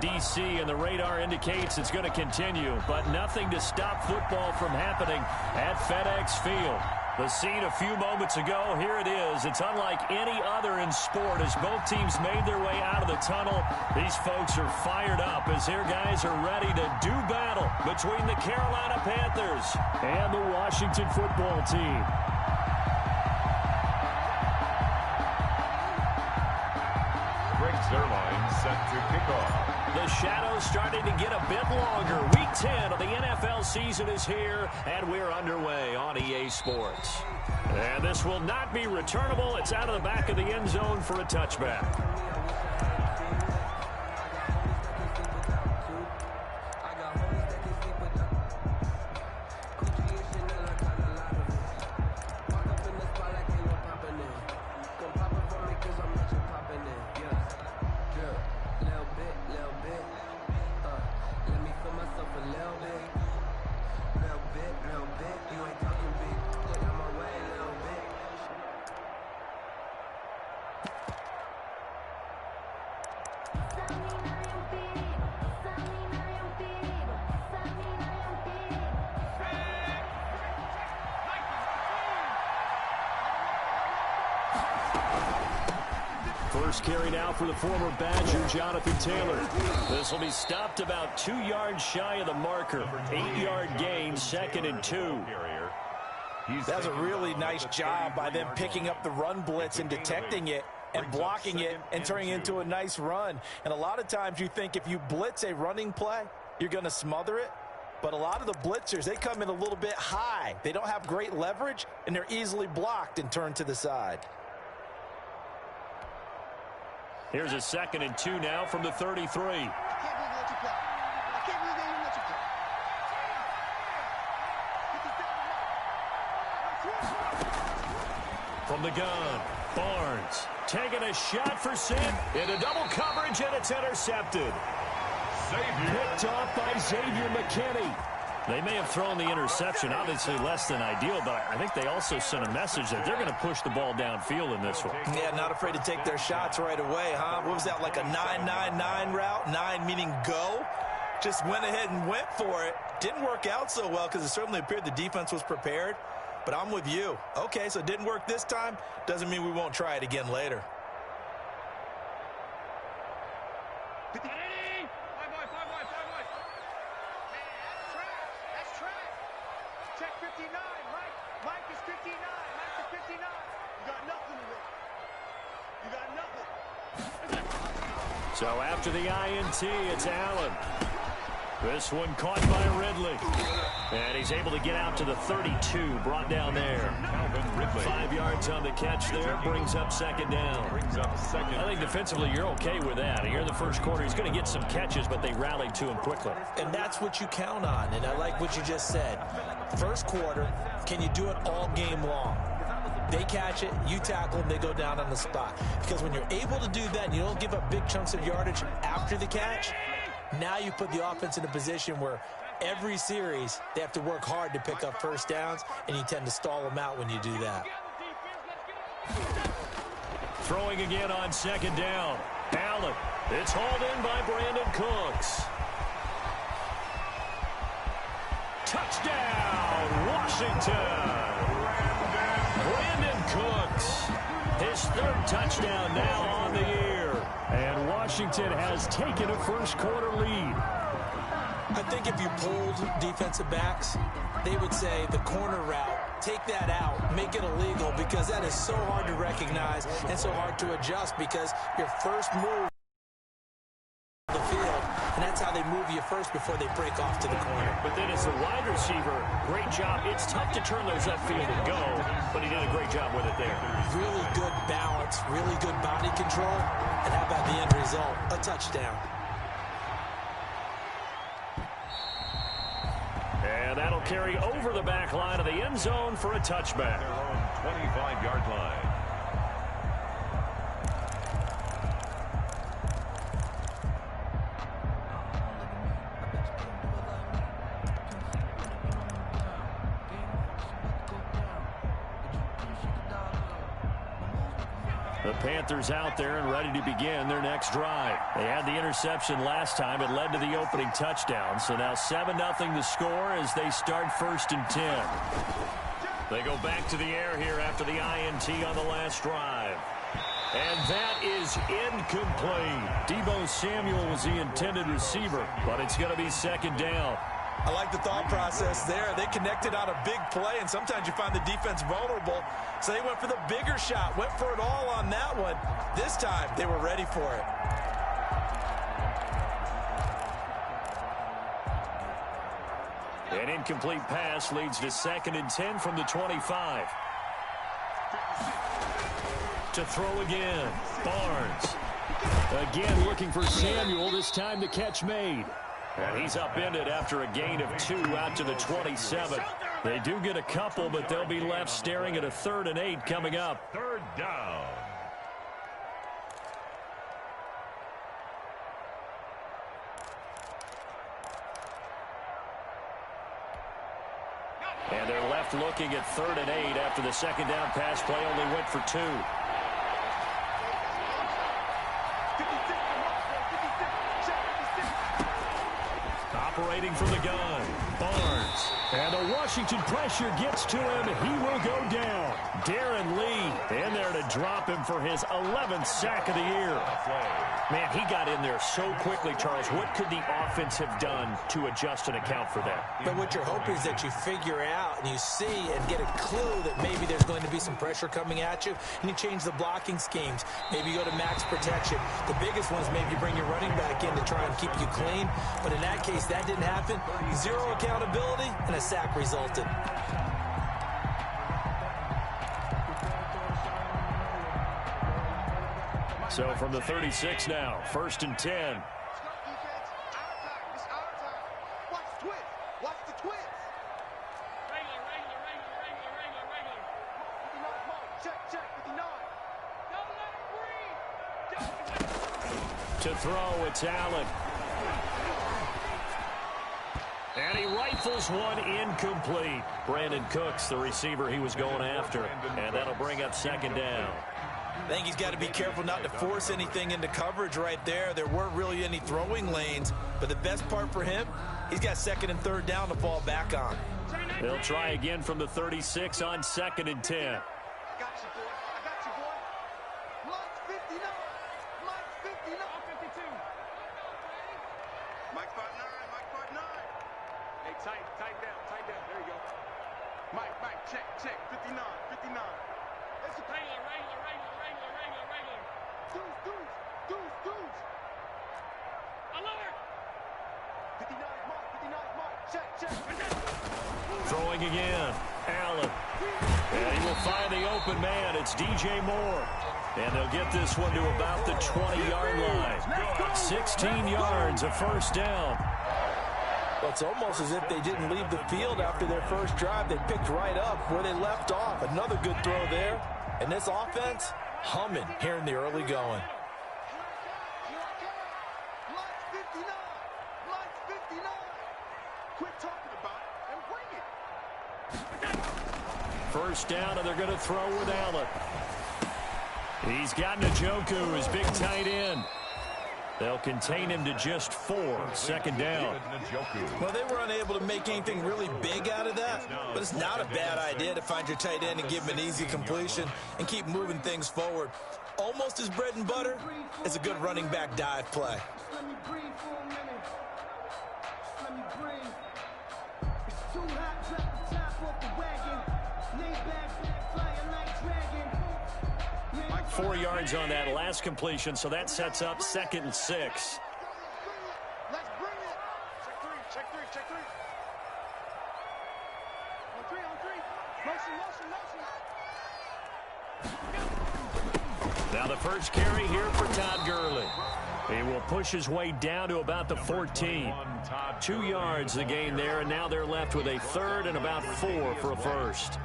D.C., and the radar indicates it's going to continue, but nothing to stop football from happening at FedEx Field. The scene a few moments ago, here it is. It's unlike any other in sport as both teams made their way out of the tunnel. These folks are fired up as their guys are ready to do battle between the Carolina Panthers and the Washington football team. Line set to kick off. The shadows starting to get a bit longer. Week 10 of the NFL season is here, and we're underway on EA Sports. And this will not be returnable. It's out of the back of the end zone for a touchback. First carry now for the former Badger, Jonathan Taylor. This will be stopped about 2 yards shy of the marker. 8-yard gain, 2nd and 2. That's a really nice job by them picking up the run blitz and detecting it and blocking it and turning it into a nice run. And a lot of times you think if you blitz a running play, you're going to smother it. But a lot of the blitzers, they come in a little bit high. They don't have great leverage, and they're easily blocked and turned to the side. Here's a 2nd and 2 now from the 33. From the gun, Barnes taking a shot for Sid into double coverage, and it's intercepted. Picked off by Xavier McKinney. They may have thrown the interception, obviously less than ideal, but I think they also sent a message that they're going to push the ball downfield in this one. Yeah, not afraid to take their shots right away, huh? What was that, like a 9-9-9 route? 9 meaning go? Just went ahead and went for it. Didn't work out so well because it certainly appeared the defense was prepared, but I'm with you. Okay, so it didn't work this time. Doesn't mean we won't try it again later. So after the INT, it's Allen. This one caught by Ridley. And he's able to get out to the 32, brought down there. 5 yards on the catch there, brings up 2nd down. I think defensively you're okay with that. Here in the first quarter, he's going to get some catches, but they rallied to him quickly. And that's what you count on, and I like what you just said. First quarter, can you do it all game long? They catch it, you tackle them, they go down on the spot. Because when you're able to do that and you don't give up big chunks of yardage after the catch, now you put the offense in a position where every series they have to work hard to pick up first downs, and you tend to stall them out when you do that. Throwing again on 2nd down. Allen. It's hauled in by Brandon Cooks. Touchdown, Washington. Brandon Cooks, his 3rd touchdown now on the year. And Washington has taken a first quarter lead. I think if you polled defensive backs, they would say the corner route, take that out, make it illegal, because that is so hard to recognize and so hard to adjust because your first move the field, and that's how they move you first before they break off to the corner. But then as the wide receiver, great job. It's tough to turn those upfield and go, but he did a great job with it there. Really good balance, really good body control, and how about the end result? A touchdown. And that'll carry over the back line of the end zone for a touchback. Their own 25-yard line. The Panthers out there and ready to begin their next drive. They had the interception last time. It led to the opening touchdown. So now 7-0 the score as they start 1st and 10. They go back to the air here after the INT on the last drive. And that is incomplete. Deebo Samuel was the intended receiver, but it's going to be 2nd down. I like the thought process there. They connected on a big play, and sometimes you find the defense vulnerable. So they went for the bigger shot, went for it all on that one. This time, they were ready for it. An incomplete pass leads to 2nd and 10 from the 25. To throw again, Barnes. Again looking for Samuel, this time the catch made. And he's upended after a gain of 2 out to the 27. They do get a couple, but they'll be left staring at a 3rd and 8 coming up. 3rd down. And they're left looking at 3rd and 8 after the 2nd down pass play only went for 2. Operating from the gun, Barnes. And the Washington pressure gets to him. He will go down. Darren Lee in there to drop him for his 11th sack of the year. Man, he got in there so quickly, Charles. What could the offense have done to adjust and account for that? But what you're hoping is that you figure out and you see and get a clue that maybe there's going to be some pressure coming at you, and you change the blocking schemes. Maybe you go to max protection. The biggest one is maybe you bring your running back in to try and keep you clean. But in that case, that didn't happen. 0 accountability, and a sack resulted. So from the 36 now, 1st and 10. To throw, it's Allen. And he rifles one incomplete. Brandon Cooks, the receiver he was going after. And that'll bring up 2nd down. I think he's got to be careful not to force anything into coverage right there. There weren't really any throwing lanes. But the best part for him, he's got 2nd and 3rd down to fall back on. They'll try again from the 36 on 2nd and 10. Throwing again, Allen. And he will find the open man. It's DJ Moore. And they'll get this one to about the 20-yard line. 16 yards, a 1st down. Well, it's almost as if they didn't leave the field after their first drive. They picked right up where they left off. Another good throw there. And this offense, humming here in the early going. First down, and they're going to throw with Allen. He's got Njoku, his big tight end. They'll contain him to just 4. 2nd down. Well, they were unable to make anything really big out of that, but it's not a bad idea to find your tight end and give him an easy completion and keep moving things forward. Almost as bread and butter as a good running back dive play. Let me breathe for a minute. Let me breathe. It's too hot, drop the top off the wagon. Lay back, fly a night dragon. 4 yards on that last completion, so that sets up 2nd and 6. Let's bring it. Check three. On three. Motion. Now the first carry here for Todd Gurley. He will push his way down to about the 14. 2 yards the gain there, and now they're left with a 3rd and about 4 for a 1st.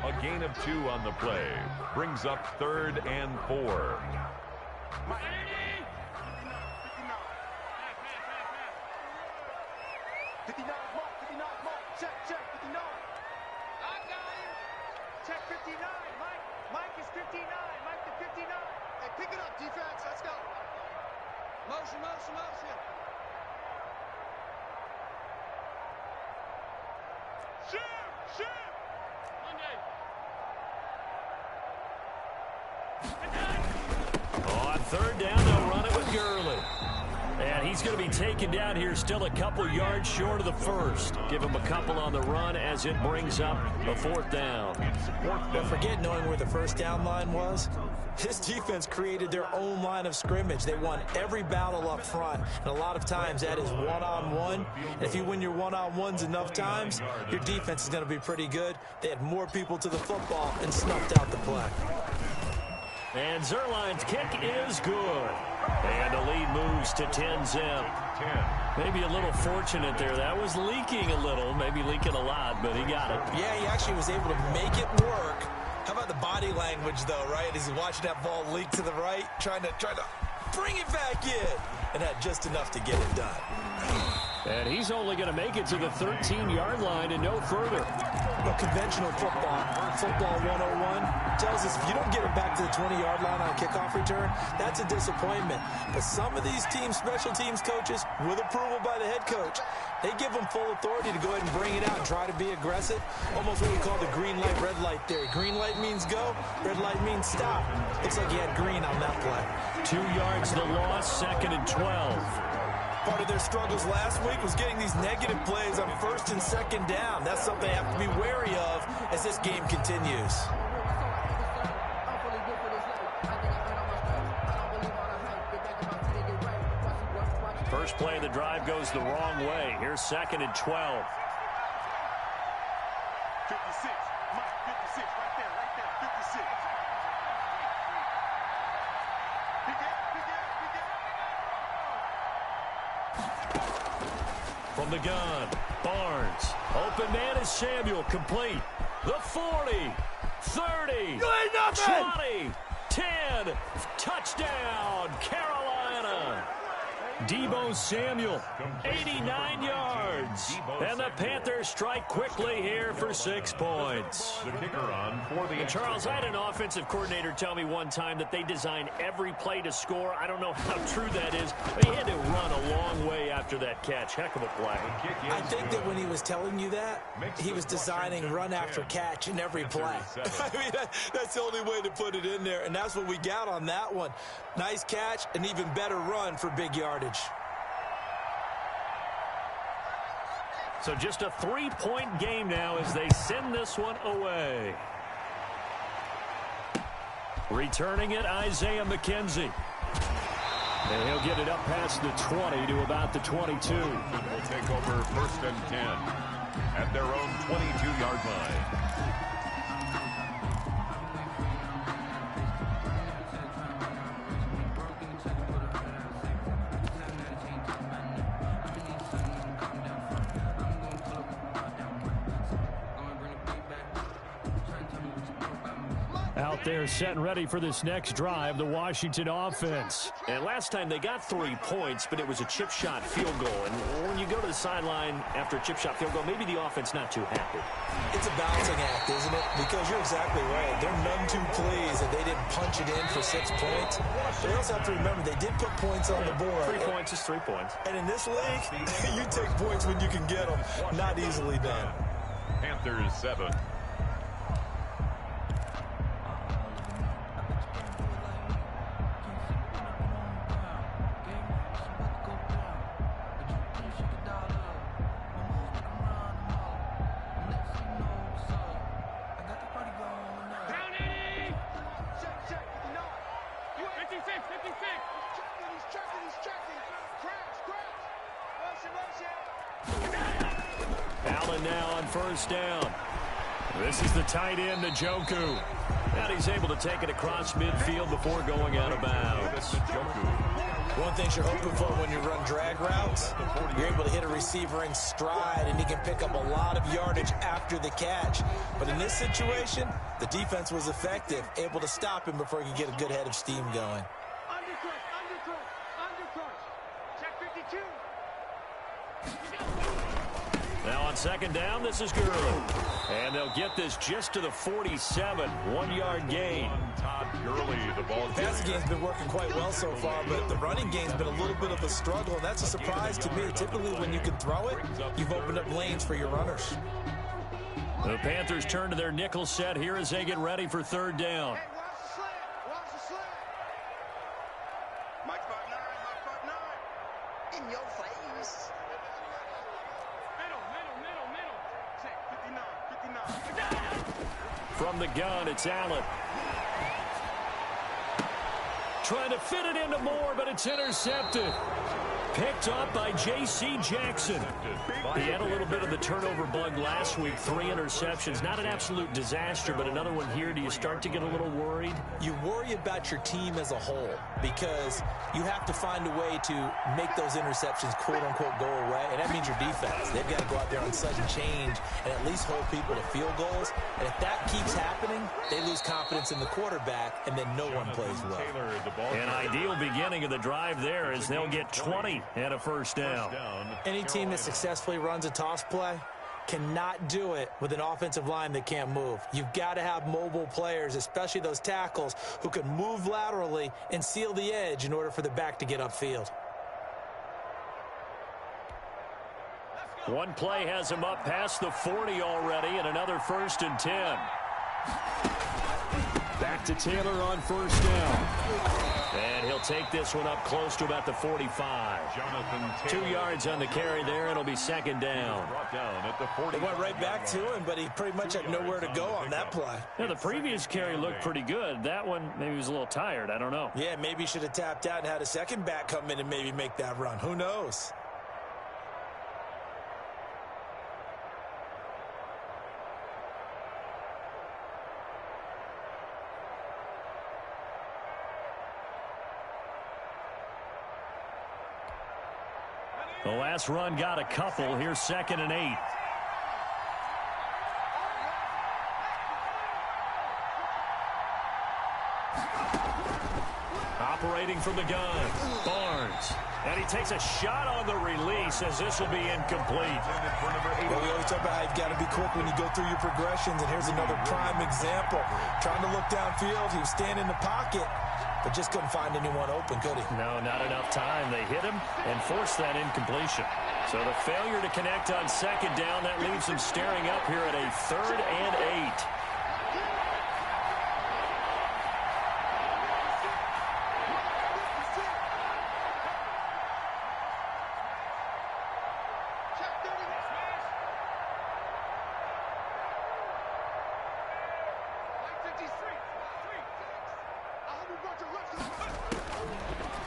A gain of 2 on the play. Brings up 3rd and 4. Check 59. I got him. Check 59, Mike. Mike is 59. Mike to 59. Hey, pick it up, defense. Let's go. Motion, motion, motion. Shoot, shoot. Monday. On third down, they'll run it with Gurley. And he's going to be taken down here, still a couple yards short of the first. Give him a couple on the run as it brings up a fourth down. But forget knowing where the first down line was. This defense created their own line of scrimmage. They won every battle up front, and a lot of times that is one-on-one. And if you win your one-on-ones enough times, your defense is going to be pretty good. They had more people to the football and snuffed out the play. And Zerline's kick is good. And the lead moves to 10-zip. Maybe a little fortunate there. That was leaking a little, maybe leaking a lot, but he got it. Yeah, he actually was able to make it work. How about the body language, though, right? As he's watching that ball leak to the right, trying to bring it back in, and had just enough to get it done. And he's only going to make it to the 13-yard line and no further. Well, conventional football 101, tells us if you don't get it back to the 20-yard line on a kickoff return, that's a disappointment. But some of these special teams coaches, with approval by the head coach, they give them full authority to go ahead and bring it out and try to be aggressive. Almost what we call the green light, red light theory. Green light means go, red light means stop. Looks like he had green on that play. 2 yards the loss, 2nd and 12. Part of their struggles last week was getting these negative plays on 1st and 2nd down. That's something they have to be wary of as this game continues. First play of the drive goes the wrong way. Here's 2nd and 12. 56. Mike, 56. Right there, 56. From the gun, Barnes. Open man is Samuel, complete. The 40, 30, 20, 10. Touchdown, Carolina. Deebo Samuel, 89 yards. And the Panthers strike quickly here for 6 points. The kicker on for the And Charles, I had an offensive coordinator tell me one time that they design every play to score. I don't know how true that is, but he had to run a long way after that catch. Heck of a play. I think that when he was telling you that, he was designing run after catch in every play. I mean, that's the only way to put it in there, and that's what we got on that one. Nice catch, an even better run for big yardage. So just a 3-point game now as they send this one away. Returning it, Isaiah McKenzie. And he'll get it up past the 20 to about the 22. Will take over 1st and 10 at their own 22-yard line. Out there set and ready for this next drive, the Washington offense. And last time they got 3 points, but it was a chip shot field goal. And when you go to the sideline after a chip shot field goal, maybe the offense not too happy. It's a balancing act, isn't it? Because you're exactly right. They're none too pleased that they didn't punch it in for 6 points. But you also have to remember they did put points on the board. 3 points is 3 points. And in this league, you take points when you can get them. Not easily done. Panthers 7. Allen now on 1st down. This is the tight end, Njoku. And he's able to take it across midfield before going out of bounds. One thing you're hoping for when you run drag routes, you're able to hit a receiver in stride, and he can pick up a lot of yardage after the catch. But in this situation, the defense was effective, able to stop him before he could get a good head of steam going. Now on second down, this is Gurley. And they'll get this just to the 47, 1-yard gain. Todd Gurley, the ball The passing game's been working quite well so far, but the running game's been a little bit of a struggle, and that's a surprise to me. Typically, when you can throw it, you've opened up lanes for your runners. The Panthers turn to their nickel set here as they get ready for third down. Hey, watch the slant. Watch the slant. Mike 5'9", Mike 5'9". In your face. Middle. Check, 59. From the gun, it's Allen. Trying to fit it into Moore, but it's intercepted. Picked up by J.C. Jackson. He had a little bit of the turnover bug last week. 3 interceptions. Not an absolute disaster, but another one here. Do you start to get a little worried? You worry about your team as a whole because you have to find a way to make those interceptions, quote-unquote, go away, and that means your defense. They've got to go out there on sudden change and at least hold people to field goals, and if that keeps happening, they lose confidence in the quarterback, and then no one plays well. An ideal beginning of the drive there as they'll get 20 and a first down. Any team that successfully runs a toss play cannot do it with an offensive line that can't move. You've got to have mobile players, especially those tackles, who can move laterally and seal the edge in order for the back to get upfield. One play has him up past the 40 already, and another 1st and 10. Back to Taylor on first down. And he'll take this one up close to about the 45. 2 yards on the carry there. It'll be second down. They went right back to him, but he pretty much had nowhere to go on that play. Yeah, the previous carry looked pretty good. That one, maybe he was a little tired. I don't know. Yeah, maybe he should have tapped out and had a second back come in and maybe make that run. Who knows? The last run got a couple. Here's 2nd and 8. Operating from the gun, Barnes. And he takes a shot on the release as this will be incomplete. Well, we always talk about how you've got to be quick when you go through your progressions, and here's another prime example. Trying to look downfield, he was standing in the pocket, but just couldn't find anyone open, could he? No, not enough time. They hit him and forced that incompletion. So the failure to connect on second down, that leaves them staring up here at a 3rd and 8.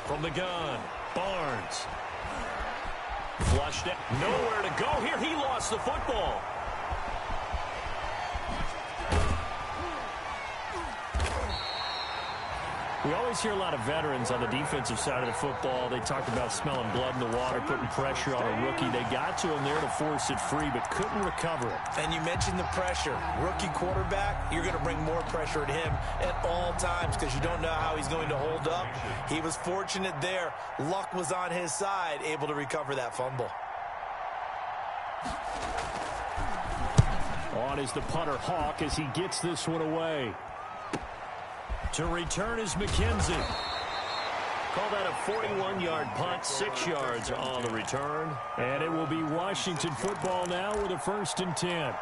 From the gun, Barnes. Flushed it. Nowhere to go here. He lost the football. We always hear a lot of veterans on the defensive side of the football. They talk about smelling blood in the water, putting pressure on a rookie. They got to him there to force it free, but couldn't recover it. And you mentioned the pressure. Rookie quarterback, you're going to bring more pressure at him at all times because you don't know how he's going to hold up. He was fortunate there. Luck was on his side, able to recover that fumble. On is the punter, Hawk, as he gets this one away. To return is McKenzie. Call that a 41-yard punt, 6 yards on the return. And it will be Washington football now with a 1st and 10.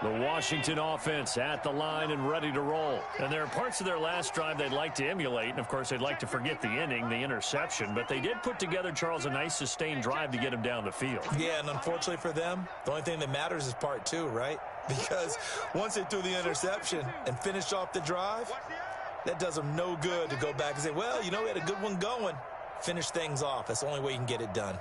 The Washington offense at the line and ready to roll. And there are parts of their last drive they'd like to emulate. And, of course, they'd like to forget the ending, the interception. But they did put together, Charles, a nice sustained drive to get him down the field. Yeah, and unfortunately for them, the only thing that matters is part 2, right? Because once they threw the interception and finished off the drive, that does them no good to go back and say, well, you know, we had a good one going. Finish things off. That's the only way you can get it done.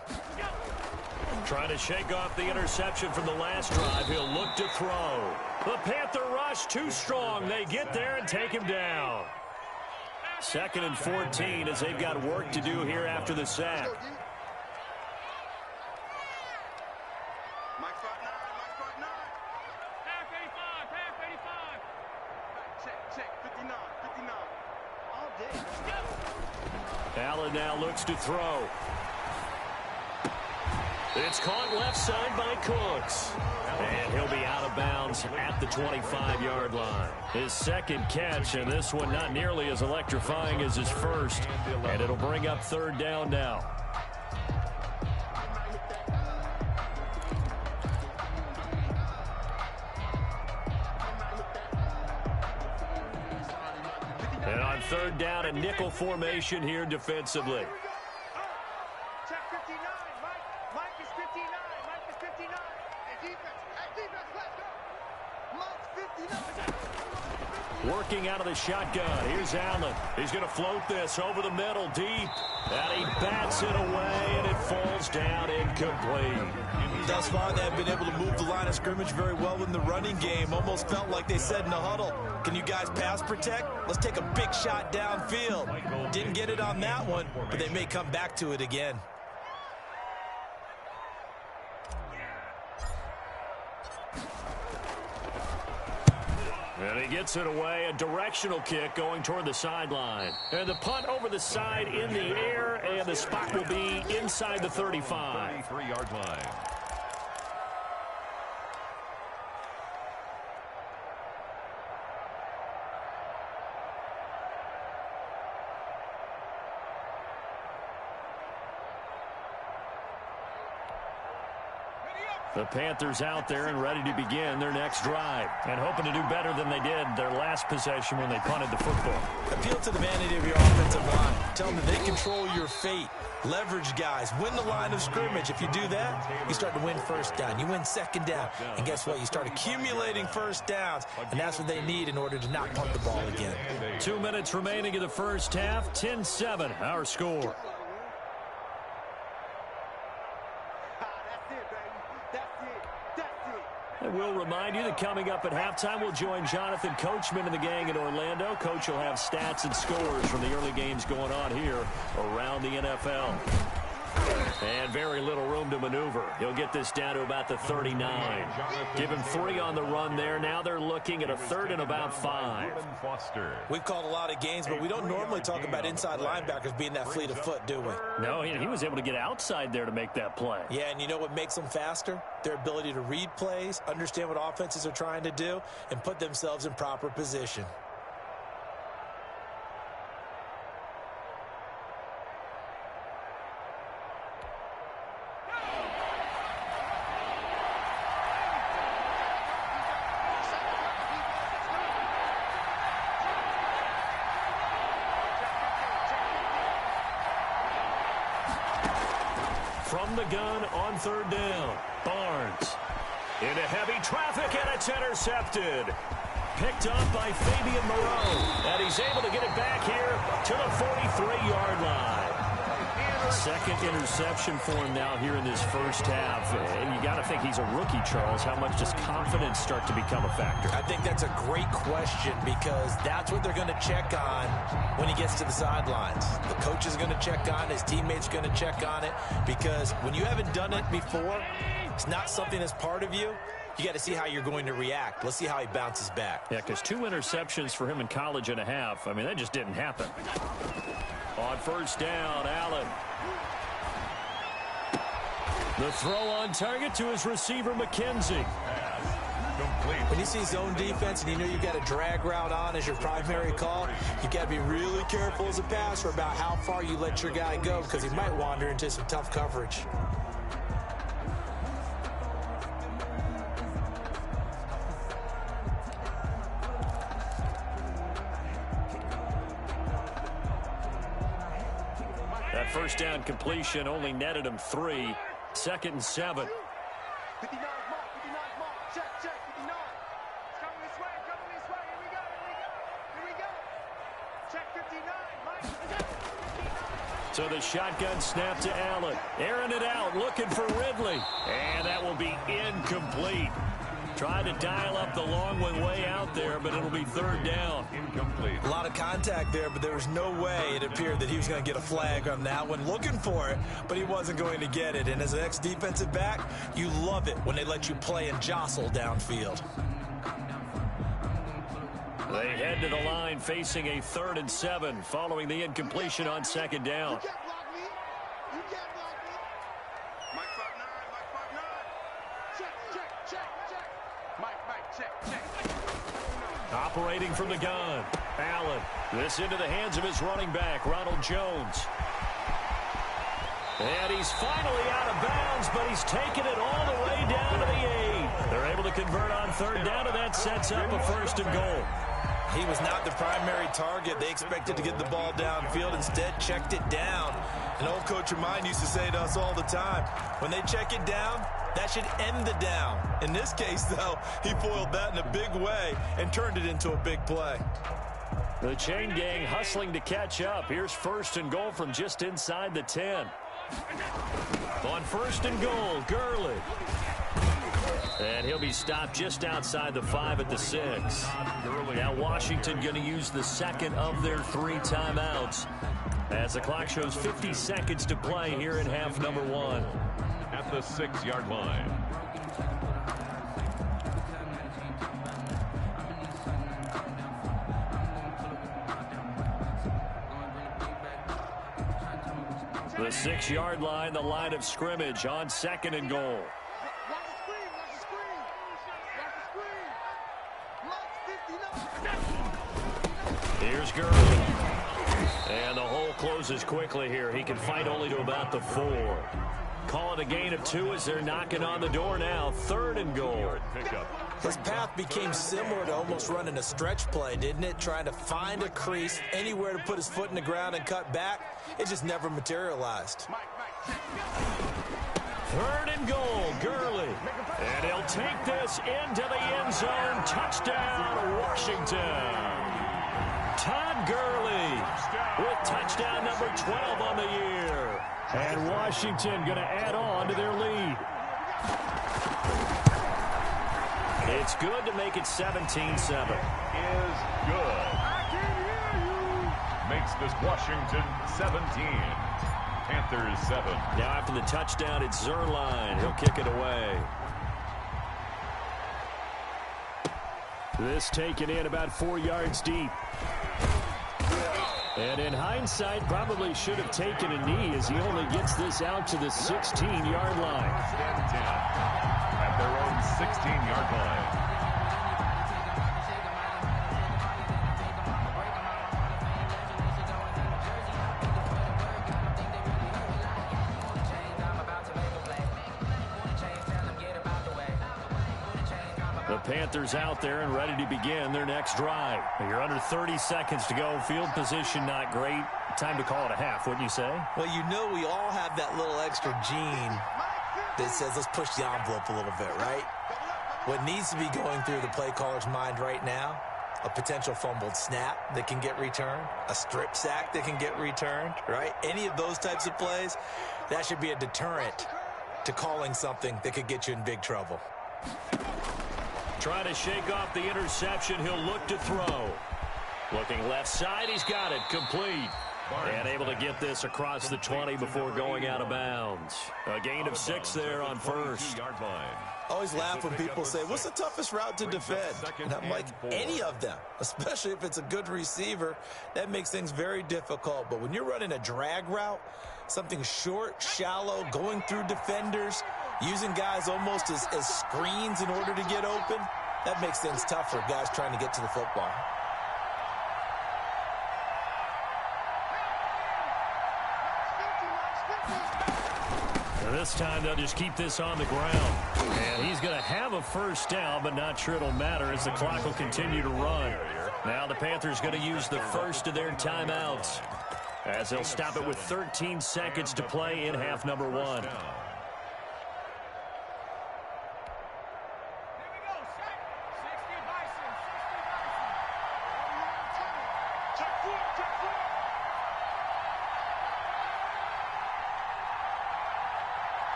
Trying to shake off the interception from the last drive. He'll look to throw. The Panther rush too strong. They get there and take him down. 2nd and 14 as they've got work to do here after the sack. Mike 5'9", Mike 5'9". Half 85, half 85. Check, 59, 59. all day. Let's go. Allen now looks to throw. It's caught left side by Cooks. And he'll be out of bounds at the 25-yard line. His second catch, and this one not nearly as electrifying as his first. And it'll bring up third down now. And on third down, a nickel formation here defensively. Check 59. Mike is 59. Mike is 59. Hey, defense, let's go. Mike's 59. Working out of the shotgun. Here's Allen. He's going to float this over the middle deep. And he bats it away, and it falls down incomplete. Thus far, they have been able to move the line of scrimmage very well in the running game. Almost felt like they said in the huddle, can you guys pass protect? Let's take a big shot downfield. Didn't get it on that one, but they may come back to it again. And he gets it away, a directional kick going toward the sideline. And the punt over the side in the air, and the spot will be inside the 35. 33-yard line. The Panthers out there and ready to begin their next drive and hoping to do better than they did their last possession when they punted the football. Appeal to the vanity of your offensive line. Tell them that they control your fate. Leverage guys. Win the line of scrimmage. If you do that, you start to win first down. You win second down. And guess what? You start accumulating first downs. And that's what they need in order to not punt the ball again. 2 minutes remaining in the first half. 10-7 our score. And we'll remind you that coming up at halftime, we'll join Jonathan Coachman and the gang in Orlando. Coach will have stats and scores from the early games going on here around the NFL. And very little room to maneuver. He'll get this down to about the 39. Give him 3 on the run there. Now they're looking at a third and about 5. We've called a lot of games, but we don't normally talk about inside linebackers being that fleet of foot, do we? No, he was able to get outside there to make that play. Yeah, and you know what makes them faster? Their ability to read plays, understand what offenses are trying to do, and put themselves in proper position. From the gun on third down, Barnes into heavy traffic, and it's intercepted. Picked up by Fabian Moreau, and he's able to get it back here to the 43-yard line. Second interception for him now here in this first half. And you got to think he's a rookie, Charles. How much does confidence start to become a factor? I think that's a great question because that's what they're going to check on when he gets to the sidelines. The coach is going to check on it. His teammates are going to check on it because when you haven't done it before, it's not something that's part of you. You got to see how you're going to react. Let's see how he bounces back. Yeah, because 2 interceptions for him in college and a half. I mean, that just didn't happen. On first down, Allen. The throw on target to his receiver, McKenzie. When you see zone defense and you know you've got a drag route on as your primary call, you've got to be really careful as a passer about how far you let your guy go because he might wander into some tough coverage. That first down completion only netted him 3. 2nd and 7. 59's mark, 59's mark. Check, 59. It's coming this way, Here we go. Check 59, Mike. So the shotgun snap to Allen. Airing it out, looking for Ridley. And that will be incomplete. Trying to dial up the long one way out there, but it'll be third down. Incomplete. A lot of contact there, but there was no way it appeared that he was going to get a flag on that one. Looking for it, but he wasn't going to get it. And as an ex-defensive back, you love it when they let you play and jostle downfield. They head to the line facing a 3rd and 7 following the incompletion on 2nd down. You can't block me. You can't block me. Mike 5-9, Mike 5-9. Check. Mike, check. Operating from the gun, Allen. This into the hands of his running back, Ronald Jones. And he's finally out of bounds, but he's taken it all the way down to the 8. They're able to convert on 3rd down, and that sets up a 1st and goal. He was not the primary target. They expected to get the ball downfield. Instead, checked it down. An old coach of mine used to say to us all the time, when they check it down, that should end the down. In this case, though, he foiled that in a big way and turned it into a big play. The chain gang hustling to catch up. Here's 1st and goal from just inside the 10. On 1st and goal, Gurley. And he'll be stopped just outside the 5 at the 6. Now Washington going to use the 2nd of their 3 timeouts as the clock shows 50 seconds to play here in half number 1. At the 6-yard line. The 6-yard line, the line of scrimmage on 2nd and goal. Watch the screen. Watch 59. Here's Gurley. And the hole closes quickly here. He can fight only to about the 4. Call it a gain of 2 as they're knocking on the door now. 3rd and goal. His path became similar to almost running a stretch play, didn't it? Trying to find a crease, anywhere to put his foot in the ground and cut back. It just never materialized. 3rd and goal, Gurley. And he'll take this into the end zone. Touchdown, Washington. Todd Gurley with touchdown number 12 on the year. And Washington going to add on to their lead. It's good to make it 17-7. Is good. Makes this Washington 17. Panthers 7. Now after the touchdown, it's Zerline. He'll kick it away. This taken in about 4 yards deep. And in hindsight, probably should have taken a knee as he only gets this out to the 16-yard line. At their own 16-yard line. The Panthers out there and ready to begin their next drive. You're under 30 seconds to go. Field position not great. Time to call it a half, wouldn't you say? Well, you know we all have that little extra gene that says let's push the envelope a little bit, right? What needs to be going through the play caller's mind right now, a potential fumbled snap that can get returned, a strip sack that can get returned, right? Any of those types of plays, that should be a deterrent to calling something that could get you in big trouble. Trying to shake off the interception. He'll look to throw. Looking left side. He's got it. Complete. And able to get this across the 20 before going out of bounds. A gain of 6 there on 1st. I always laugh when people say, what's the toughest route to defend? And I'm like, any of them, especially if it's a good receiver. That makes things very difficult. But when you're running a drag route, something short, shallow, going through defenders, using guys almost as screens in order to get open, that makes things tough for guys trying to get to the football. And this time they'll just keep this on the ground. And he's going to have a 1st down, but not sure it'll matter as the clock will continue to run. Now the Panthers going to use the 1st of their timeouts as they'll stop it with 13 seconds to play in half number 1.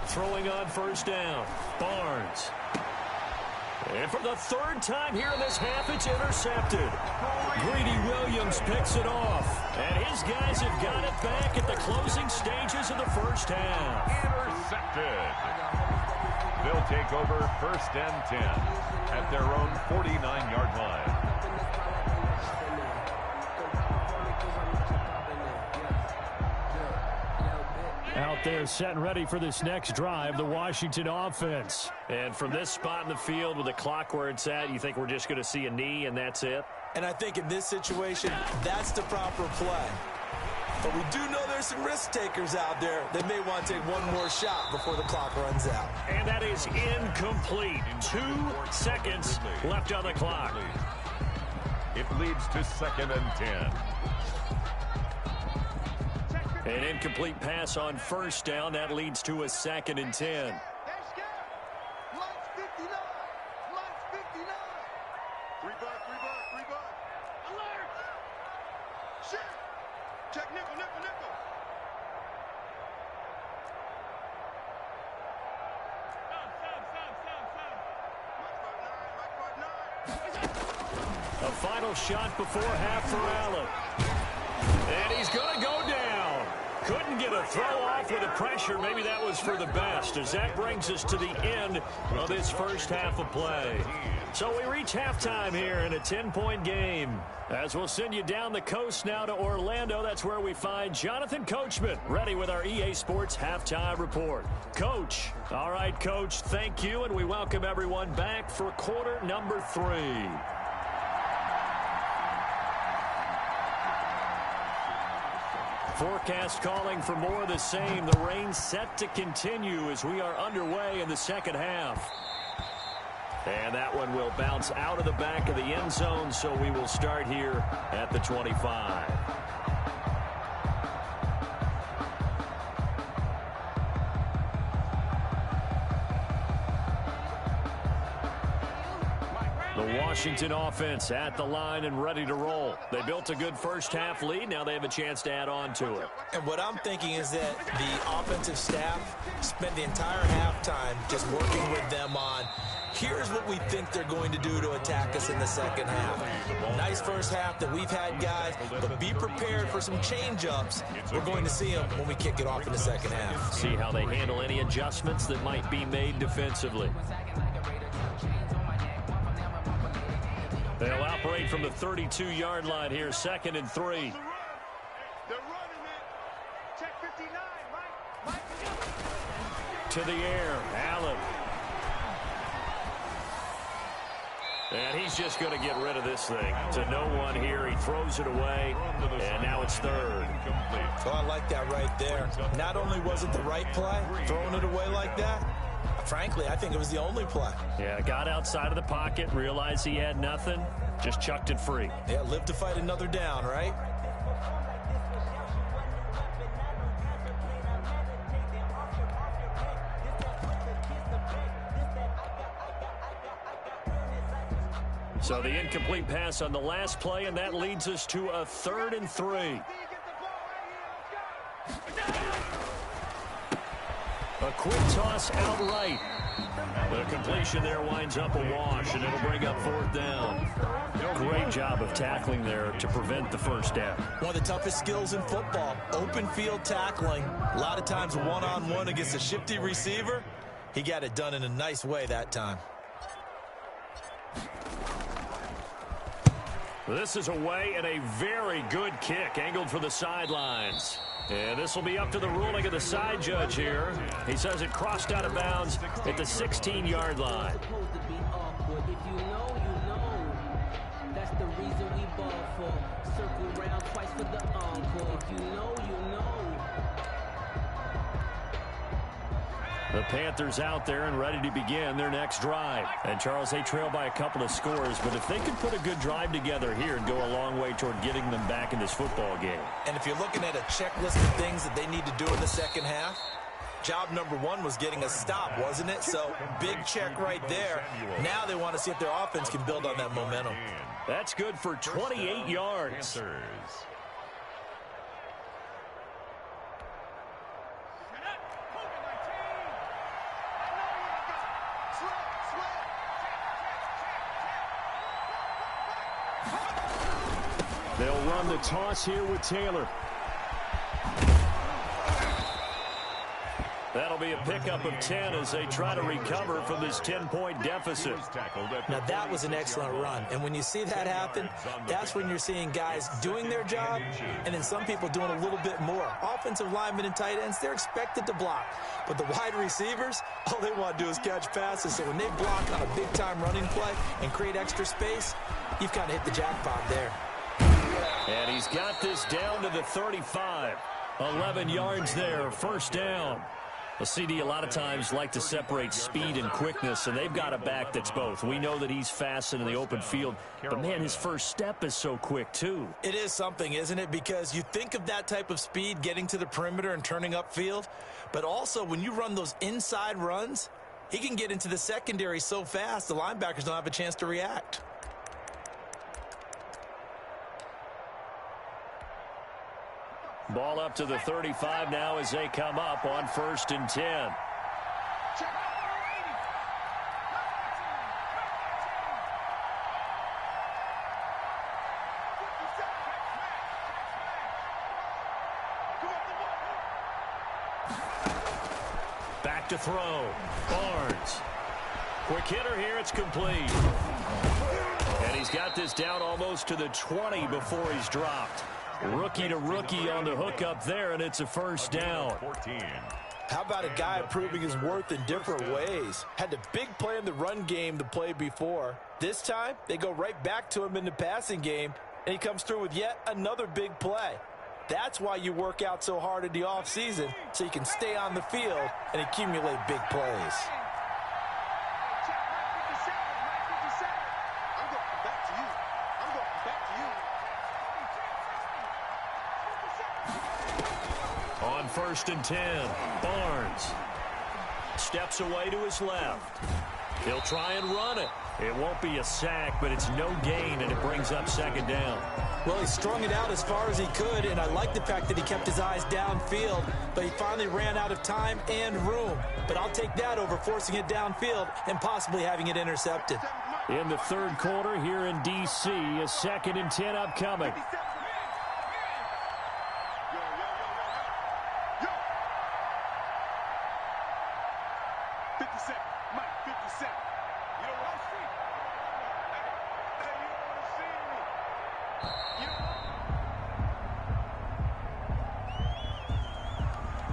Throwing on 1st down, Barnes. And for the third time here in this half, it's intercepted. Greedy Williams picks it off. And his guys have got it back at the closing stages of the first half. Intercepted. They'll take over 1st and 10 at their own 49-yard line. Out there set and ready for this next drive, the Washington offense. And from this spot in the field with the clock where it's at, you think we're just going to see a knee and that's it? And I think in this situation, that's the proper play. But we do know there's some risk takers out there that may want to take one more shot before the clock runs out. And that is incomplete. 2 seconds left on the clock. It leads to 2nd and 10. An incomplete pass on 1st down. That leads to a 2nd and 10. Line 59. Line 59. 3 bar. Alert! Shit! Check nickel. A final shot before half for Allen. And he's going to go down. Couldn't get a throw off with the pressure. Maybe that was for the best, as that brings us to the end of this first half of play. So we reach halftime here in a 10-point game. As we'll send you down the coast now to Orlando, that's where we find Jonathan Coachman, ready with our EA Sports Halftime Report. Coach. All right, Coach, thank you, and we welcome everyone back for quarter number 3. Forecast calling for more of the same. The rain set to continue as we are underway in the second half. And that one will bounce out of the back of the end zone, so we will start here at the 25. The Washington offense at the line and ready to roll. They built a good first half lead. Now they have a chance to add on to it. And what I'm thinking is that the offensive staff spent the entire halftime just working with them on, here's what we think they're going to do to attack us in the second half. Nice first half that we've had, guys, but be prepared for some change-ups. We're going to see them when we kick it off in the second half. See how they handle any adjustments that might be made defensively. They'll operate from the 32-yard line here, 2nd and 3. They're running it. Check 59. Mike. To the air, Allen. And he's just going to get rid of this thing. To no one here. He throws it away, and now it's 3rd. So I like that right there. Not only was it the right play, throwing it away like that, frankly, I think it was the only play. Yeah, got outside of the pocket, realized he had nothing, just chucked it free. Yeah, live to fight another down, right? So the incomplete pass on the last play, and that leads us to a 3rd and 3. A quick toss outright. The completion there winds up a wash, and it'll bring up 4th down. Great job of tackling there to prevent the first down. One of the toughest skills in football, open field tackling. A lot of times one-on-one against a shifty receiver. He got it done in a nice way that time. This is away and a very good kick, angled for the sidelines. And this will be up to the ruling of the side judge here. He says it crossed out of bounds at the 16-yard line. That's the reason we ball for. Circle round twice for the encore. If you know, you know. The Panthers out there and ready to begin their next drive. And, Charles, they trail by a couple of scores, but if they could put a good drive together here and go a long way toward getting them back in this football game. And if you're looking at a checklist of things that they need to do in the second half, job number 1 was getting a stop, wasn't it? So, big check right there. Now they want to see if their offense can build on that momentum. That's good for 28 yards. on the toss here with Taylor. That'll be a pickup of 10 as they try to recover from this 10-point deficit. Now, that was an excellent run. And when you see that happen, that's when you're seeing guys doing their job and then some people doing a little bit more. Offensive linemen and tight ends, they're expected to block. But the wide receivers, all they want to do is catch passes. So when they block on a big-time running play and create extra space, you've kind of hit the jackpot there. And he's got this down to the 35. 11 yards there, first down. The CD a lot of times like to separate speed and quickness, and they've got a back that's both. We know that he's fast in the open field, but, man, his first step is so quick, too. It is something, isn't it? Because you think of that type of speed getting to the perimeter and turning upfield, but also when you run those inside runs, he can get into the secondary so fast the linebackers don't have a chance to react. Ball up to the 35 now as they come up on 1st and 10. Back to throw. Barnes. Quick hitter here. It's complete. And he's got this down almost to the 20 before he's dropped. Rookie to rookie on the hook up there, and it's a first down. How about a guy proving his worth in different ways? Had the big play in the run game the play before. This time, they go right back to him in the passing game, and he comes through with yet another big play. That's why you work out so hard in the offseason, so you can stay on the field and accumulate big plays. On 1st and 10, Barnes steps away to his left. He'll try and run it. It won't be a sack, but it's no gain, and it brings up 2nd down. Well, he strung it out as far as he could, and I like the fact that he kept his eyes downfield, but he finally ran out of time and room. But I'll take that over forcing it downfield and possibly having it intercepted. In the 3rd quarter here in D.C., a 2nd and 10 upcoming.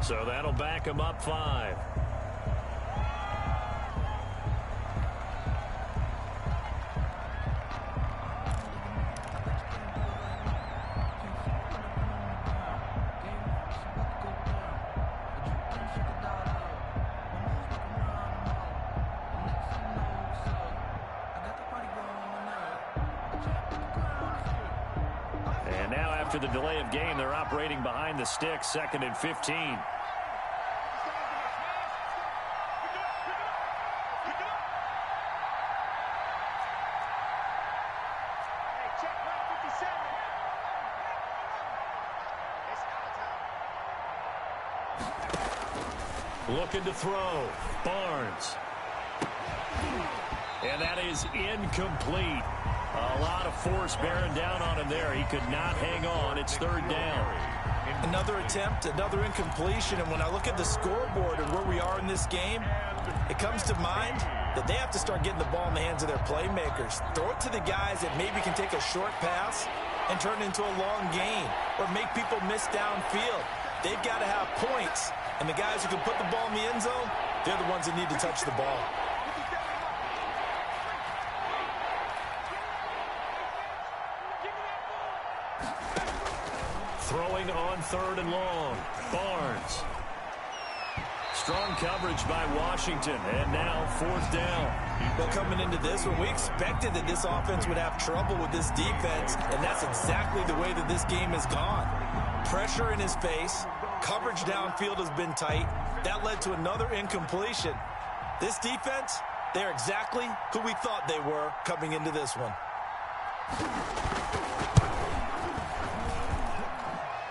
So that'll back him up 5. And now after the delay of game, they're operating behind the sticks, 2nd and 15. Looking to throw. Barnes. And that is incomplete. A lot of force bearing down on him there. He could not hang on. It's 3rd down. Another attempt, another incompletion. And when I look at the scoreboard and where we are in this game, it comes to mind that they have to start getting the ball in the hands of their playmakers. Throw it to the guys that maybe can take a short pass and turn it into a long gain or make people miss downfield. They've got to have points. And the guys who can put the ball in the end zone, they're the ones that need to touch the ball. Throwing on 3rd and long. Barnes. Strong coverage by Washington. And now 4th down. Well, coming into this one, we expected that this offense would have trouble with this defense, and that's exactly the way that this game has gone. Pressure in his face. Coverage downfield has been tight. That led to another incompletion. This defense, they're exactly who we thought they were coming into this one.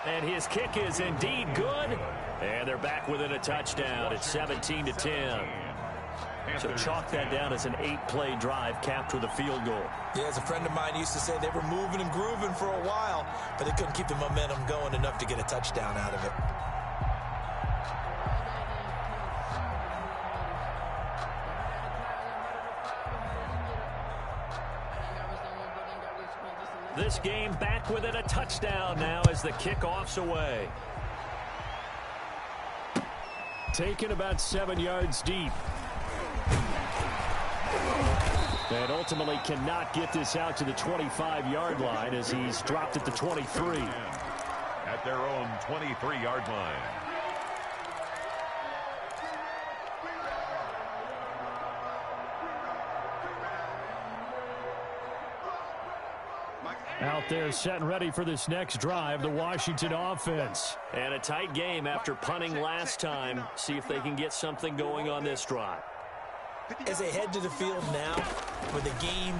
And his kick is indeed good. And they're back within a touchdown. It's 17-10. So chalk that down as an 8-play drive capped with a field goal. Yeah, as a friend of mine used to say, they were moving and grooving for a while, but they couldn't keep the momentum going enough to get a touchdown out of it. This game back within a touchdown now as the kickoff's away. Taken about 7 yards deep. And ultimately cannot get this out to the 25-yard line as he's dropped at the 23. At their own 23-yard line. Out there set and ready for this next drive, the Washington offense. And a tight game after punting last time. See if they can get something going on this drive. As they head to the field now, with the game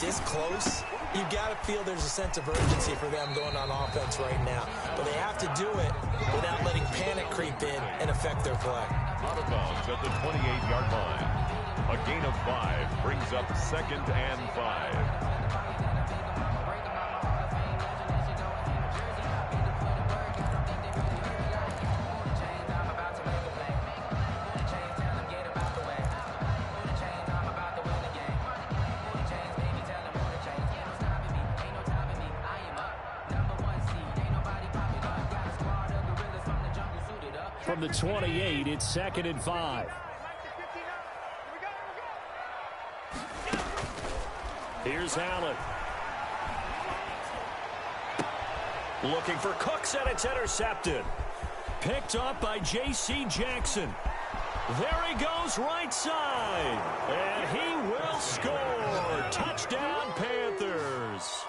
this close, you've got to feel there's a sense of urgency for them going on offense right now. But they have to do it without letting panic creep in and affect their play. Out of bounds at the 28-yard line. A gain of 5 brings up 2nd and 5. From the 28, it's 2nd and 5. Here's Allen. Looking for Cooks, and it's intercepted. Picked up by J.C. Jackson. There he goes, right side. And he will score. Touchdown, Panthers.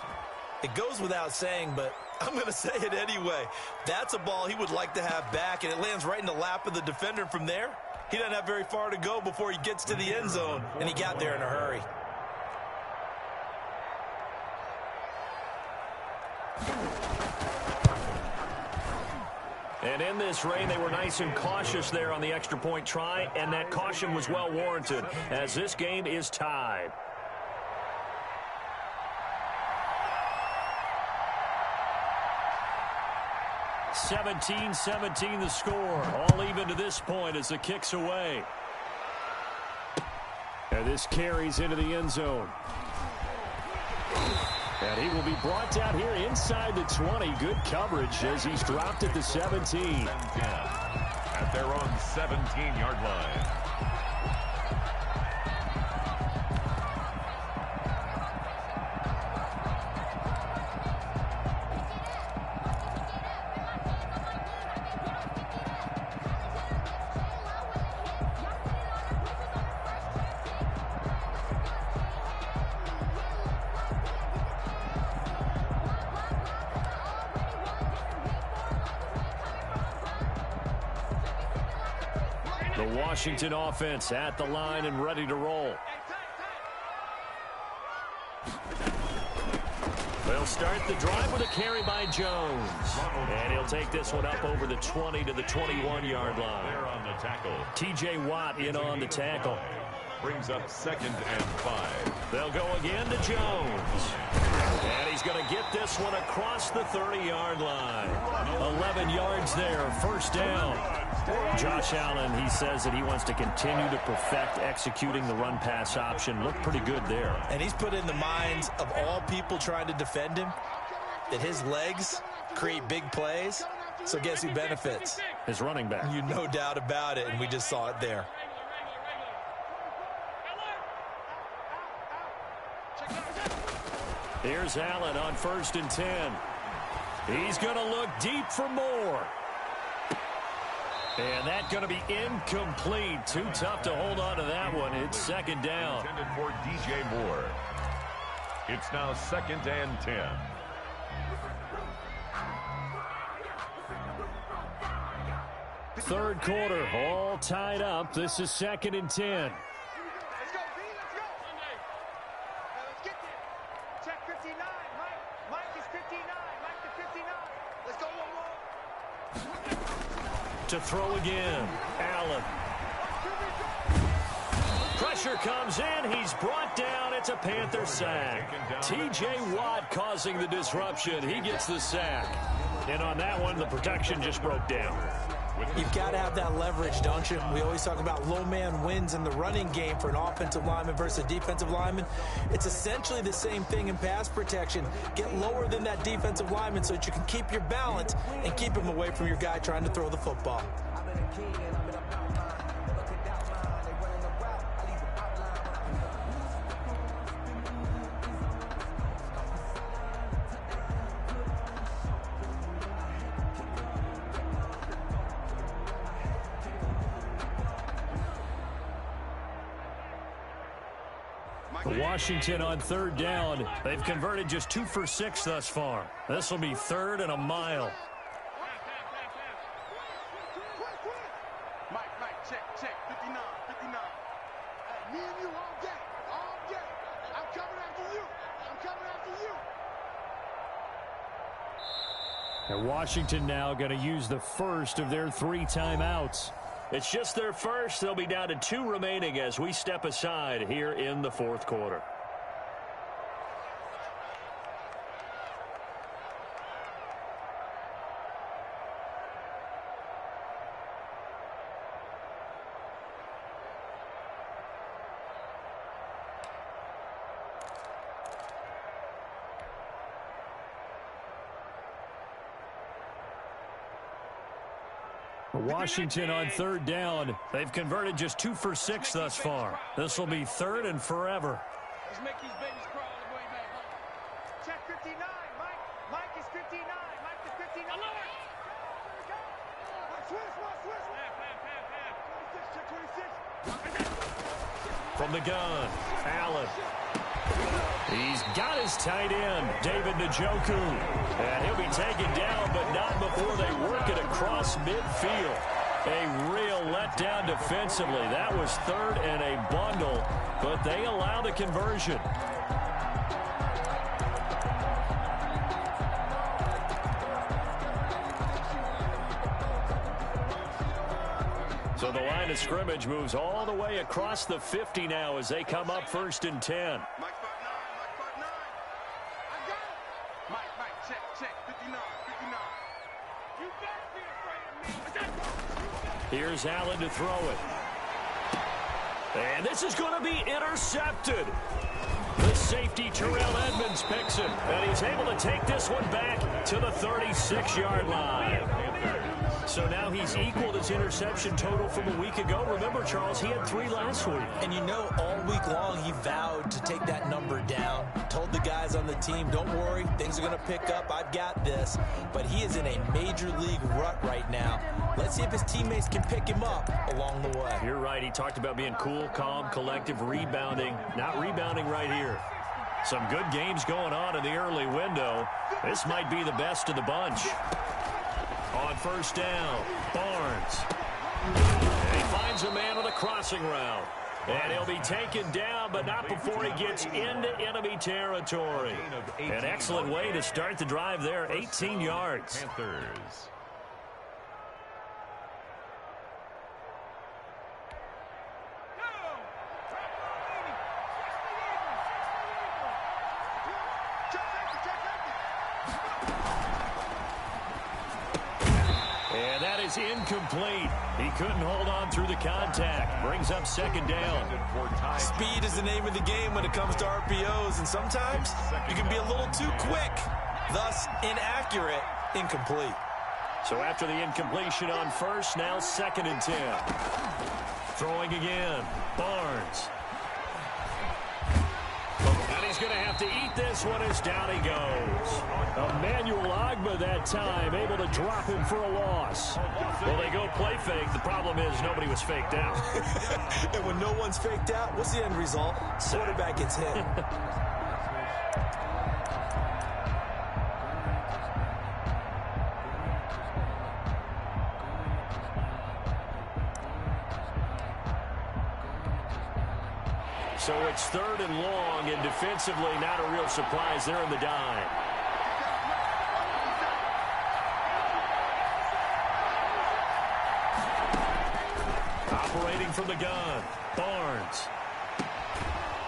It goes without saying, but I'm going to say it anyway. That's a ball he would like to have back, and it lands right in the lap of the defender. From there, he doesn't have very far to go before he gets to the end zone, and he got there in a hurry. And in this rain, they were nice and cautious there on the extra point try, and that caution was well warranted as this game is tied. 17-17 the score. All even to this point as the kick's away. And this carries into the end zone. And he will be brought down here inside the 20. Good coverage as he's dropped at the 17. At their own 17-yard line. The Washington offense at the line and ready to roll. They'll start the drive with a carry by Jones. And he'll take this one up over the 20 to the 21-yard line. There on the tackle. T.J. Watt in on the tackle. Brings up 2nd and 5. They'll go again to Jones. And he's going to get this one across the 30-yard line. 11 yards there, first down. Josh Allen, he says that he wants to continue to perfect executing the run-pass option. Looked pretty good there. And he's put in the minds of all people trying to defend him that his legs create big plays. So guess who benefits? His running back. You no doubt about it, and we just saw it there. Here's Allen on 1st and 10. He's going to look deep for more. And that's going to be incomplete. Too tough to hold on to that one. It's 2nd down. Intended for DJ Moore. It's now 2nd and 10. Third quarter, all tied up. This is 2nd and 10. Let's go, B, let's go. Let's get there. Check 59. Mike is 59. Mike to 59. Let's go one more. To throw again, Allen. pressure comes in. He's brought down. It's a Panther sack. T.J. Watt causing the disruption. He gets the sack. And on that one, the protection just broke down. You've got to have that leverage, don't you? We always talk about low man wins in the running game for an offensive lineman versus a defensive lineman. It's essentially the same thing in pass protection. Get lower than that defensive lineman so that you can keep your balance and keep him away from your guy trying to throw the football. Washington on third down. They've converted just 2 for 6 thus far. This will be 3rd and a mile. Mike, check, 59. Hey, me and you all day. I'm coming after you. And Washington now going to use the first of their 3 timeouts. It's just their first. They'll be down to 2 remaining as we step aside here in the 4th quarter. Washington on third down. They've converted just 2 for 6 thus far. This will be 3rd and forever. Let's make these babies crawl all the way back home. Check 59, Mike. Mike is 59. Mike is 59. Alert! Switch. Check 26. From the gun, Allen. He's got his tight end, David Njoku. And he'll be taken down, but not before they work it across midfield. A real letdown defensively. That was 3rd and a bundle, but they allow the conversion. So the line of scrimmage moves all the way across the 50 now as they come up 1st and 10. Mike 5'9". I got it. Mike, check. 59. You better be afraid of me. Here's Allen to throw it. And this is going to be intercepted. The safety, Terrell Edmonds, picks it. And he's able to take this one back to the 36-yard line. So now he's equaled his interception total from a week ago. Remember, Charles, he had 3 last week. And you know, all week long he vowed to take that number down. Told the guys on the team, don't worry, things are going to pick up. I've got this. But he is in a major league rut right now. Let's see if his teammates can pick him up along the way. You're right. He talked about being cool, calm, collective, rebounding. Not rebounding right here. Some good games going on in the early window. This might be the best of the bunch. On 1st down, Barnes. And he finds a man on a crossing route. And he'll be taken down, but not before he gets into enemy territory. An excellent way to start the drive there, 18 yards. Panthers. And that is incomplete. He couldn't hold on through the contact. Brings up 2nd down. Speed is the name of the game when it comes to RPOs, and sometimes you can be a little too quick, thus inaccurate, incomplete. So after the incompletion on 1st, now 2nd and 10. Throwing again, Barnes. And he's going to have to eat this one as down he goes. Emmanuel Ogbah that time, able to drop him for a loss. Well, they go play fake. The problem is nobody was faked out. And when no one's faked out, what's the end result? Quarterback gets hit. So it's 3rd and long, and defensively not a real surprise there in the dime. Operating from the gun, Barnes.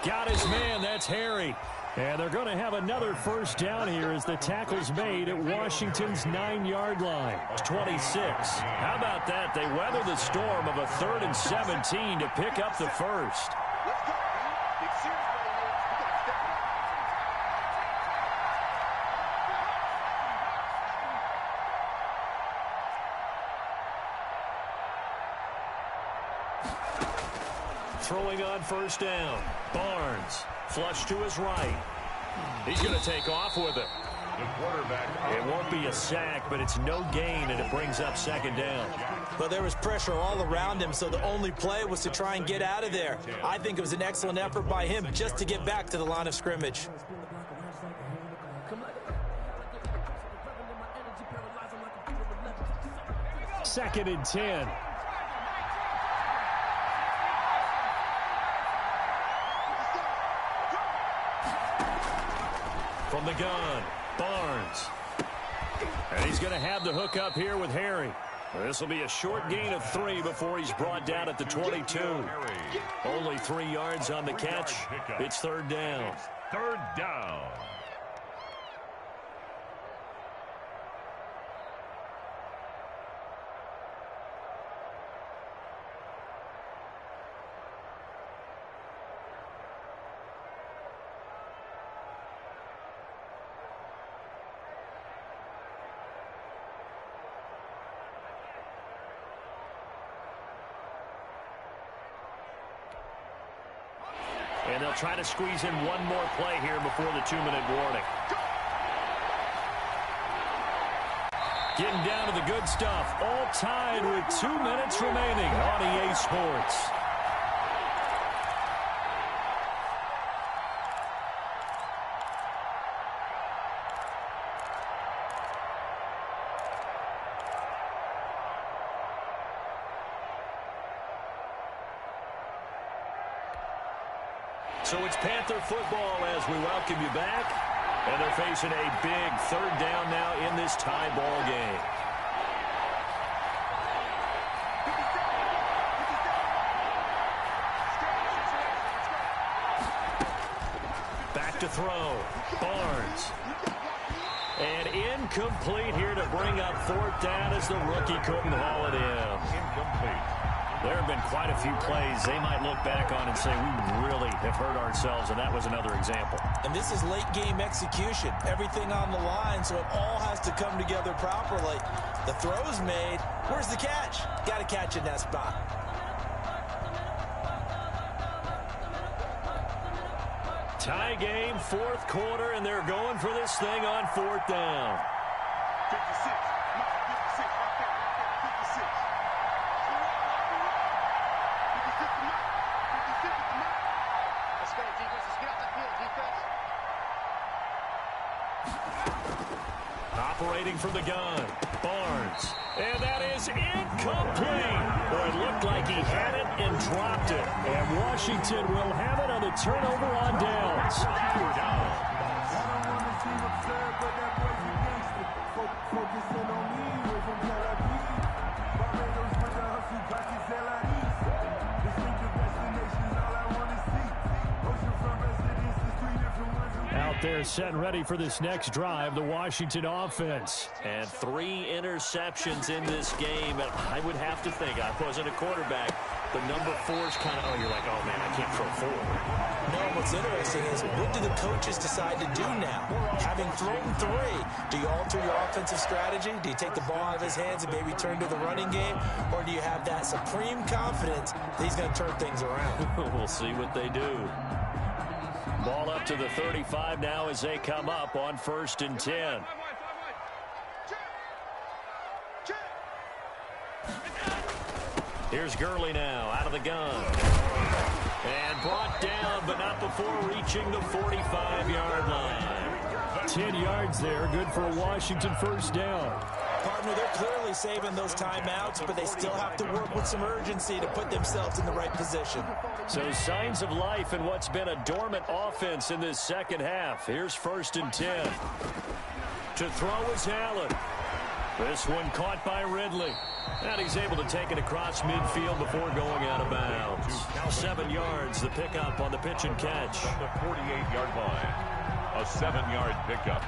Got his man. That's Harry. And they're going to have another first down here as the tackle's made at Washington's 9-yard line. 26. How about that? They weather the storm of a 3rd and 17 to pick up the first. Let's go. Big series right here. We got to step it up. Throwing on first down. Barnes. Flush to his right. He's going to take off with it. The quarterback. It won't be a sack, but it's no gain, and it brings up 2nd down. But there was pressure all around him, so the only play was to try and get out of there. I think it was an excellent effort by him just to get back to the line of scrimmage. 2nd and 10. From the gun, Barnes. And he's going to have the hook up here with Harry. This will be a short gain of 3 before he's brought down at the 22. Only 3 yards on the catch. It's 3rd down. 3rd down. And they'll try to squeeze in one more play here before the 2-minute warning. Getting down to the good stuff. All tied with 2 minutes remaining on EA Sports. So it's Panther football as we welcome you back. And they're facing a big 3rd down now in this tie ball game. Back to throw. Barnes. And incomplete here to bring up 4th down as the rookie couldn't haul it in. Incomplete. There have been quite a few plays they might look back on and say, we really have hurt ourselves, and that was another example. And this is late game execution. Everything on the line, so it all has to come together properly. The throw's made. Where's the catch? Got to catch in that spot. Tie game, 4th quarter, and they're going for this thing on 4th down. 56. 56 right there. 56. 56 at the mark. Let's go, defense. Let's get off the field, defense. Operating from the gun, Barnes. And that is incomplete. Well, it looked like he had it and dropped it. And Washington will have it on the turnover on downs. Out there set and ready for this next drive, the Washington offense. And 3 interceptions in this game. And I would have to think, I wasn't a quarterback, the number 4's kind of, you're like, oh, man, I can't throw 4. No, what's interesting is, what do the coaches decide to do now? Having thrown 3, do you alter your offensive strategy? Do you take the ball out of his hands and maybe turn to the running game? Or do you have that supreme confidence that he's going to turn things around? We'll see what they do. Ball up to the 35 now as they come up on 1st and 10. Here's Gurley now out of the gun. And brought down, but not before reaching the 45-yard line. 10 yards there, good for a Washington 1st down. Partner, they're clearly saving those timeouts, but they still have to work with some urgency to put themselves in the right position. So signs of life in what's been a dormant offense in this 2nd half. Here's 1st and 10. To throw is Allen. This one caught by Ridley. And he's able to take it across midfield before going out of bounds. 7 yards, the pickup on the pitch and catch. From the 48-yard line. A 7-yard pickup.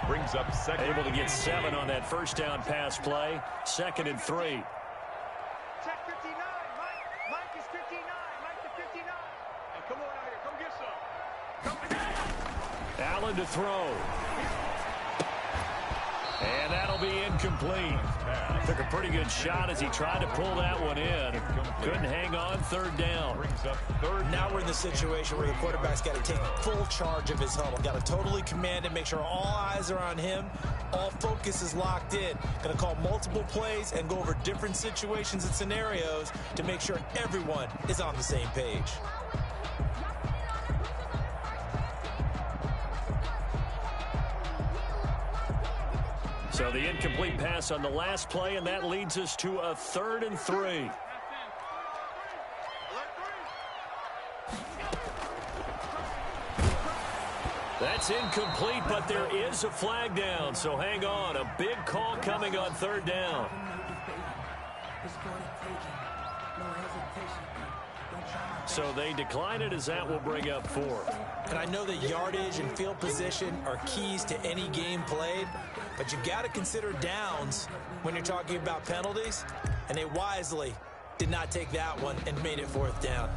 Brings up second. Able to get 7 on that first down pass play. 2nd and 3. Check 59. Mike is 59. Mike to 59. Hey, come on out here. Come get some. Come get some. Allen to throw. And that'll be incomplete. Took a pretty good shot as he tried to pull that one in. Couldn't hang on. 3rd down. Now we're in the situation where the quarterback's got to take full charge of his huddle. Got to totally command it, make sure all eyes are on him. All focus is locked in. Going to call multiple plays and go over different situations and scenarios to make sure everyone is on the same page. So the incomplete pass on the last play, and that leads us to a 3rd and 3. That's incomplete, but there is a flag down, so hang on. A big call coming on 3rd down. So they decline it as that will bring up 4th. And I know that yardage and field position are keys to any game played, but you've got to consider downs when you're talking about penalties, and they wisely did not take that one and made it 4th down.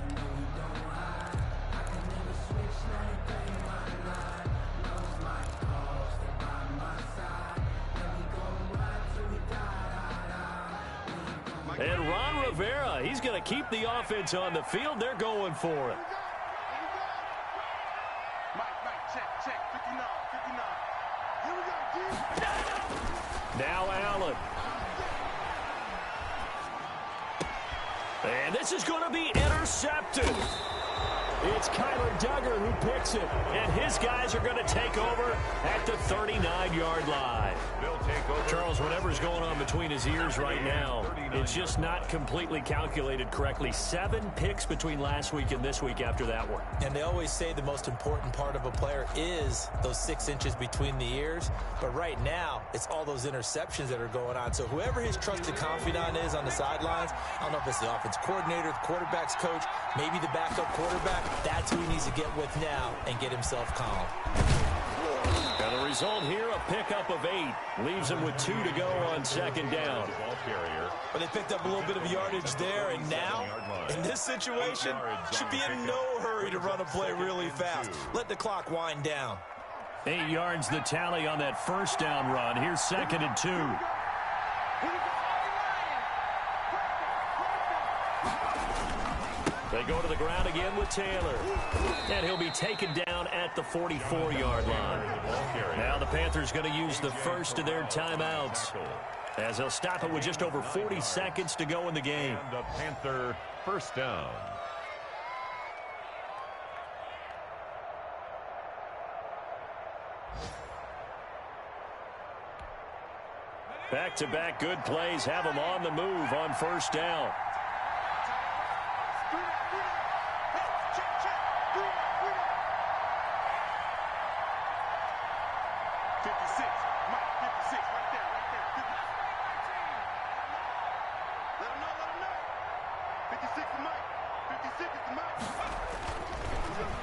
And Ron Rivera, he's going to keep the offense on the field. They're going for it. Check. 59. Here we go, Now Allen. And this is going to be intercepted. It's Kyler Duggar who picks it. And his guys are going to take over at the 39-yard line. Charles, whatever's going on between his ears right now, it's just not completely calculated correctly. 7 picks between last week and this week after that one. And they always say the most important part of a player is those 6 inches between the ears. But right now, it's all those interceptions that are going on. So whoever his trusted confidant is on the sidelines, I don't know if it's the offense coordinator, the quarterback's coach, maybe the backup quarterback, that's who he needs to get with now and get himself calm. Now the result here, a pickup of 8. Leaves him with 2 to go on 2nd down. But they picked up a little bit of yardage there, and now, in this situation, should be in no hurry to run a play really fast. Let the clock wind down. 8 yards the tally on that first down run. Here's 2nd and 2. They go to the ground again with Taylor. And he'll be taken down at the 44-yard line. Now the Panthers going to use the first of their timeouts, as they'll stop it with just over 40 seconds to go in the game. And a Panther first down. Back-to-back good plays have them on the move on first down.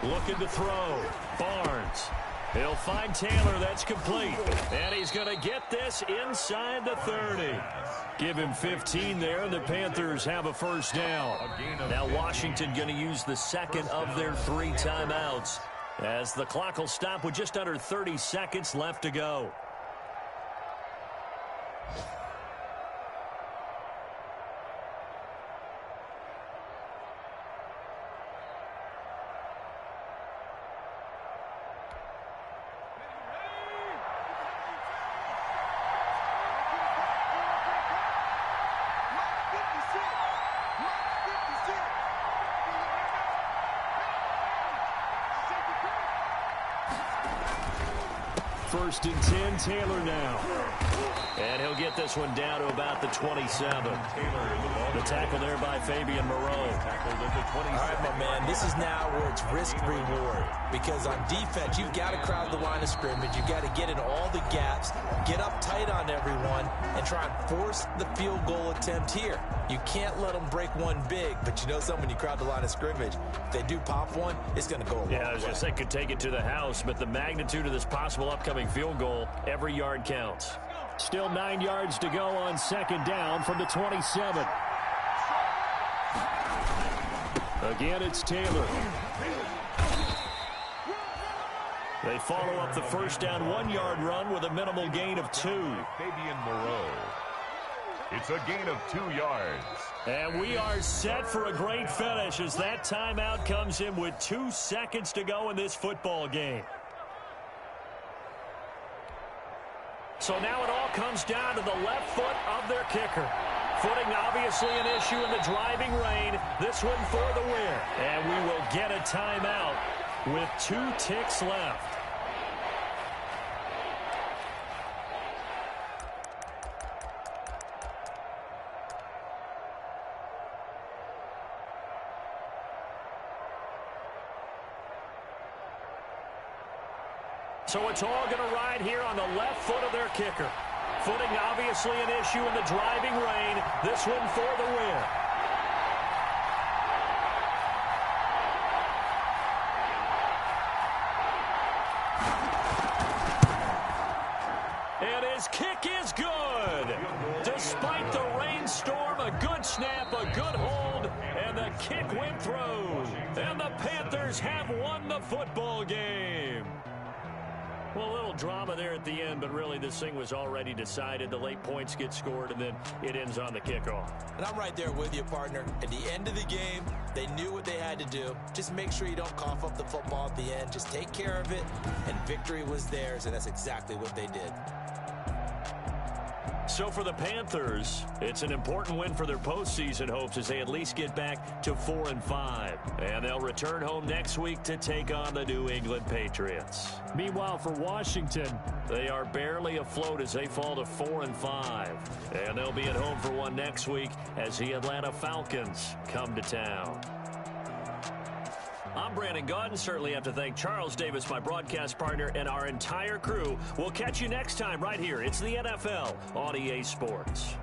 Looking to throw. Barnes. He'll find Taylor. That's complete. And he's going to get this inside the 30. Give him 15 there, and the Panthers have a first down. Now Washington going to use the second of their 3 timeouts, as the clock will stop with just under 30 seconds left to go. 1st and 10, Taylor now. And he'll get this one down to about the 27. The tackle there by Fabian Moreau. Tackled at the 27. All right, my man, this is now where it's risk-reward. Because on defense, you've got to crowd the line of scrimmage. You've got to get in all the gaps, get up tight on everyone, and try and force the field goal attempt here. You can't let them break one big, but you know something, when you crowd the line of scrimmage, if they do pop one, it's going to go a long way. Yeah, I was going to say could take it to the house, but the magnitude of this possible upcoming field goal, every yard counts. Still 9 yards to go on 2nd down from the 27. Again, it's Taylor. They follow up the 1st down 1-yard run with a minimal gain of 2. Fabian Moreau. It's a gain of 2 yards. And we are set for a great finish as that timeout comes in with 2 seconds to go in this football game. So now it all comes down to the left foot of their kicker. Footing obviously an issue in the driving rain. This one for the win. And we will get a timeout with 2 ticks left. So it's all going to ride here on the left foot of their kicker. Footing obviously an issue in the driving rain. This one for the win. And his kick is good. Despite the rainstorm, a good snap, a good hold, and the kick went through. And the Panthers have won the football game. Well, a little drama there at the end, but really this thing was already decided. The late points get scored, and then it ends on the kickoff. And I'm right there with you, partner. At the end of the game, they knew what they had to do. Just make sure you don't cough up the football at the end. Just take care of it, and victory was theirs, and that's exactly what they did. So for the Panthers, it's an important win for their postseason hopes as they at least get back to 4-5. And they'll return home next week to take on the New England Patriots. Meanwhile, for Washington, they are barely afloat as they fall to 4-5. And they'll be at home for one next week as the Atlanta Falcons come to town. I'm Brandon Gaudin. Certainly have to thank Charles Davis, my broadcast partner, and our entire crew. We'll catch you next time right here. It's the NFL on EA Sports.